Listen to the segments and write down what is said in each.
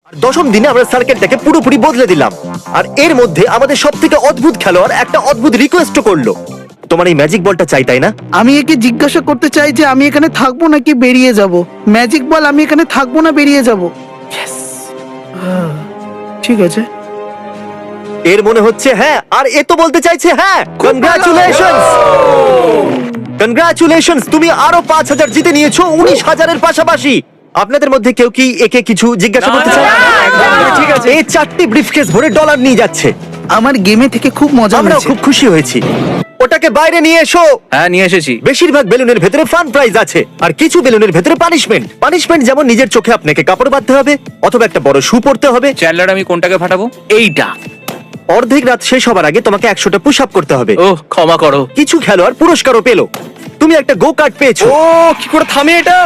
আর দশম দিনে আমরা সার্কেলটাকে পুরোপুরি বদলে দিলাম। আর এর মধ্যে আমাদের সবথেকে অদ্ভুত খেলোয়াড় একটা অদ্ভুত রিকোয়েস্ট করলো। তোমার এই ম্যাজিক বলটা চাই, তাই না? আমি একে জিজ্ঞাসা করতে চাই যে আমি এখানে থাকবো নাকি বেরিয়ে যাব। ম্যাজিক বল, আমি এখানে থাকবো না বেরিয়ে যাব। ঠিক আছে। এর মনে হচ্ছে হ্যাঁ, আর এ তো বলতে চাইছে হ্যাঁ। কনগ্রাচুলেশনস, কনগ্রাচুলেশনস, তুমি আরো 5,000 জিতে নিয়েছো 19,000-এর পাশাপাশি। আপনাদের মধ্যে কেউ কি একে কিছু জিজ্ঞাসা করতে চায়? ঠিক আছে, এই 4টি ব্রিফকেস ভরে ডলার নিয়ে যাচ্ছে। আমার গেমে থেকে খুব মজা আমরা হয়েছে। খুব খুশি হয়েছি। ওটাকে বাইরে নিয়ে এসো। হ্যাঁ, নিয়ে এসেছি। বেশিরভাগ বেলুনের ভেতরে ফান প্রাইজ আছে, আর কিছু বেলুনের ভেতরে পানিশমেন্ট। যেমন নিজের চোখে আপনাকে কাপড় বাঁধতে হবে, অথবা একটা বড় শু পরতে হবে। চ্যান্ডলার, আমি কোনটাকে ফাটাবো? এইটা। অর্ধেক রাত শেষ হবার আগে তোমাকে 100টা পুশ আপ করতে হবে। ওহ, ক্ষমা করো। কিছু খেলোয়াড় পুরস্কারও পেলো। তুমি একটা গো কার্ট পেয়েছো। ও, কি করে থামে এটা?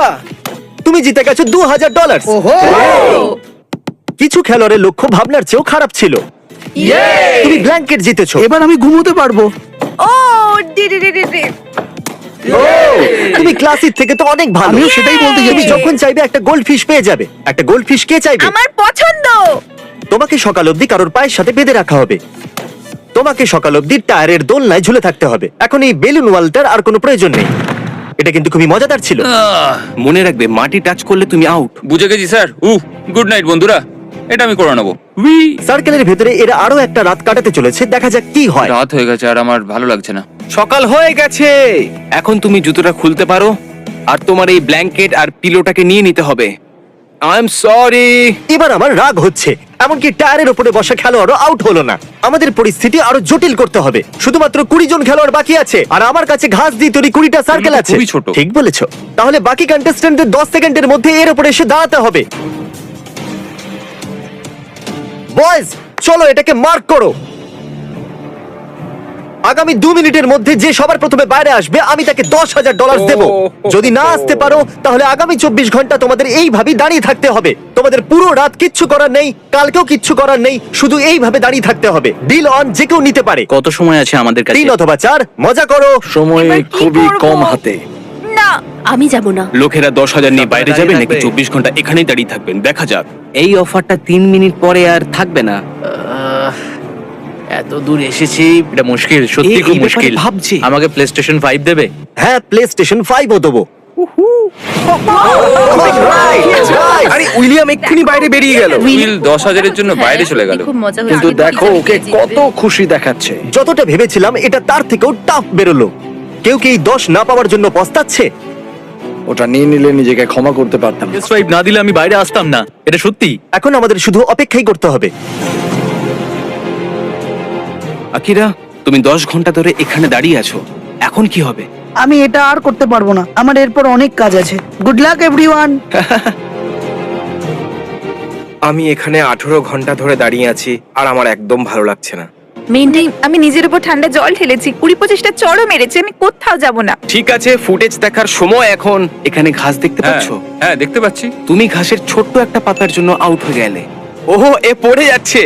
তুমি জিতে গেছো $2,000। ওহো, কিছু খেলোয়াড়ের লক্ষ্য ভাবনার চেয়েও খারাপ ছিল। তুমি ব্ল্যাঙ্কেট জিতেছো। এবার আমি ঘুমোতে পারবো। ও ডি ডি ডি ডি ডি। তুমি ক্লাসিক থেকে তো অনেক ভালো। আমিও সেটাই বলতে তুমি যাচ্ছি। যখন চাইবে একটা গোল্ড ফিশ পেয়ে যাবে। একটা গোল্ড ফিশ কে চাইবে? আমার পছন্দ। তোমাকে সকাল অবধি কারোর পায়ের সাথে বেঁধে রাখা হবে। তোমাকে সকাল অবধি টায়ারের দোলনায় ঝুলে থাকতে হবে। এখন এই বেলুন ওয়ালটার আর কোনো প্রয়োজন নেই। এটা কিন্তু খুবই মজাদার ছিল। মনে রাখবে, মাটি টাচ করলে তুমি আউট। বুঝে গেছি স্যার। গুড নাইট বন্ধুরা, এটা আমি করে নেবো। সার্কেলের ভেতরে এরা আরো একটা রাত কাটাতে চলেছে। দেখা যাক কি হয়। রাত হয়ে গেছে আর আমার ভালো লাগছে না। সকাল হয়ে গেছে। এখন তুমি জুতোটা খুলতে পারো, আর তোমার এই ব্ল্যাঙ্কেট আর পিলোটাকে নিয়ে নিতে হবে। I am sorry. এবার আমার রাগ হচ্ছে, এমনকি টায়ারের উপরে বসা খেলোয়াড়ও আউট হলো না। আমাদের পরিস্থিতি আরো জটিল করতে হবে। শুধুমাত্র 20 জন খেলোয়াড় বাকি আছে, আর আমার কাছে ঘাস দিয়ে তৈরি 20টা সার্কেল আছে। খুবই ছোট। ঠিক বলেছো। তাহলে বাকি কন্টেস্টেন্টদের 10 সেকেন্ডের মধ্যে এর উপরে এসে দাঁড়াতে হবে। বয়েজ, চলো এটাকে মার্ক করো। আগামী 2 মিনিটের মধ্যে যে সবার প্রথমে বাইরে আসবে, আমি তাকে $10,000 দেবো। যদি না আসতে পারো, তাহলে আগামী 24 ঘন্টা তোমাদের এইভাবেই দাঁড়িয়ে থাকতে হবে। তোমাদের পুরো রাত কিচ্ছু করার নেই, কালকেও কিচ্ছু করার নেই, শুধু এইভাবে দাঁড়িয়ে থাকতে হবে। ডিল অন, যে কেউ নিতে পারে। কত সময় আছে আমাদের কাছে? 3 অথবা 4, মজা করো। সময় এবার কি খুবই করবো? কম হাতে। না, আমি যাব না। লোকেরা 10,000 নিয়ে বাইরে যাবে নাকি 24 ঘন্টা এখানেই দাঁড়িয়ে থাকবেন, দেখা যাক। এই অফারটা 3 মিনিট পরে আর থাকবে না। এত দূর এসেছি, এটা মুশকিল, সত্যি এই খুব ব্যাপারে মুশকিল। ভাবছি। আমাকে PlayStation 5 দেবে? হ্যাঁ, PlayStation 5ও দেবো। আরে উইলিয়াম এক্ষুনি বাইরে বেরিয়ে গেল। উইল 10,000-এর জন্য বাইরে চলে গেল। খুব মজা হয়েছে। কিন্তু দেখো ওকে কত খুশি দেখাচ্ছে। যতটা ভেবেছিলাম এটা তার থেকেও টাফ বেরোলো। কেউ কি এই 10 না পাওয়ার জন্য পস্তাচ্ছে? ওটা নিয়ে নিলে নিজেকে ক্ষমা করতে পারতাম। PS5 না দিলে আমি বাইরে আসতাম না, এটা সত্যি। এখন আমাদের শুধু অপেক্ষাই করতে হবে। আকিরা, তুমি 10 ঘন্টা ধরে এখানে দাঁড়িয়ে আছো, এখন কি হবে? আমি এটা আর করতে পারবো না। আমার এরপর অনেক কাজ আছে। Good luck everyone. আমি এখানে 18 ঘন্টা ধরে দাঁড়িয়ে আছি, আর আমার একদম ভালো লাগছে না। মেনটাই আমি নিজের উপর ঠান্ডা জল ঢেলেছি, 20-25টা চড়ও মেরেছি, আমি কোথাও যাব না। ঠিক আছে, ফুটেজ দেখার সময় এখন। এখানে ঘাস দেখতে পাচ্ছ? হ্যাঁ, দেখতে পাচ্ছি। তুমি ঘাসের ছোট্ট একটা পাতার জন্য আউট হয়ে গেলে। ওহো, এ পড়ে যাচ্ছে।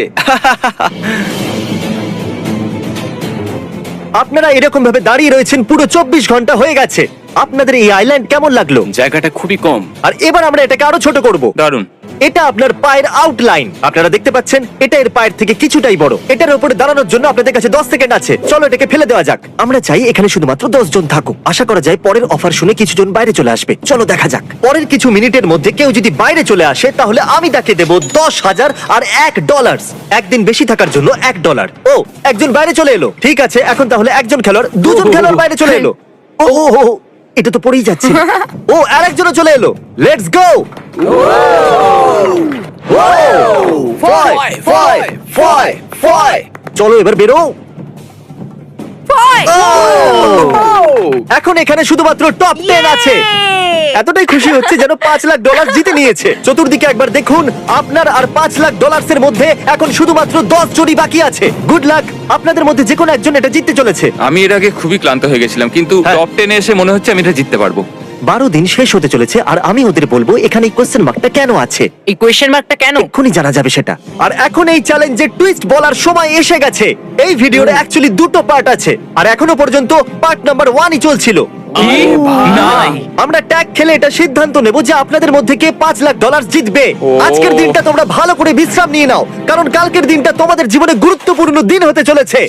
আপনারা এরকম ভাবে দাঁড়িয়ে রয়েছেন পুরো 24 ঘন্টা হয়ে গেছে। আপনাদের এই আইল্যান্ড কেমন লাগলো? জায়গাটা খুবই কম। আর এবার আমরা এটাকে আরো ছোট করব। দারুণ। এটা আপনার পায়ের আউটলাইন। আপনারা দেখতে পাচ্ছেন এটা এর পায়ের থেকে কিছুটাই বড়। এটার উপরে দাঁড়ানোর জন্য আপনাদের কাছে 10 সেকেন্ড আছে। চলো এটাকে ফেলে দেওয়া যাক। আমরা চাই এখানে শুধুমাত্র 10 জন থাকুক। আশা করা যায় পরের অফার শুনে কিছু জন বাইরে চলে আসবে। চলো দেখা যাক। পরের কিছু মিনিটের মধ্যে কেউ যদি বাইরে চলে আসে, তাহলে আমি তাকে দেব $10,000 আর $1। একদিন বেশি থাকার জন্য $1। ও, একজন বাইরে চলে এলো। ঠিক আছে, এখন তাহলে একজন খেলোয়াড়, দুজন খেলোয়াড় বাইরে চলে এলো। ও ও, ও, এটা তো পড়েই যাচ্ছে। ও, আরেকজনও চলে এলো। Let's go. চলো এবার বেরো। এখন এখানে শুধুমাত্র টপ 10 আছে। এতটাই খুশি হচ্ছে যেন $5,00,000 জিতে নিয়েছে। চতুর্দিকে একবার দেখুন, আপনার আর $5,00,000 মধ্যে এখন শুধুমাত্র 10 জনই বাকি আছে। গুড লাক, আপনাদের মধ্যে যে কোনো একজন এটা জিততে চলেছে। আমি এর আগে খুবই ক্লান্ত হয়ে গেছিলাম, কিন্তু হ্যাঁ। টপ 10-এ এসে মনে হচ্ছে আমি এটা জিততে পারবো। 12 দিন শেষ হতে চলেছে, আর আমি ওদের বলবো এখানে কোয়েশ্চেন মার্কটা কেন আছে। এই কোয়েশ্চেন মার্কটা কেন? এক্ষুনি জানা যাবে সেটা। আর এখন এই চ্যালেঞ্জের টুইস্ট বলার সময় এসে গেছে। এই ভিডিওর অ্যাকচুয়ালি 2টো পার্ট আছে, আর এখনো পর্যন্ত পার্ট নাম্বার 1ই চলছিল। না আমরা ট্যাগ খেলে এটা সিদ্ধান্ত নেব যে আপনাদের মধ্যে কে $5 লাখ জিতবে। আজকের দিনটা তোমরা ভালো করে বিশ্রাম নিয়ে নাও, কারণ কালকের দিনটা তোমাদের জীবনে গুরুত্বপূর্ণ দিন হতে চলেছে।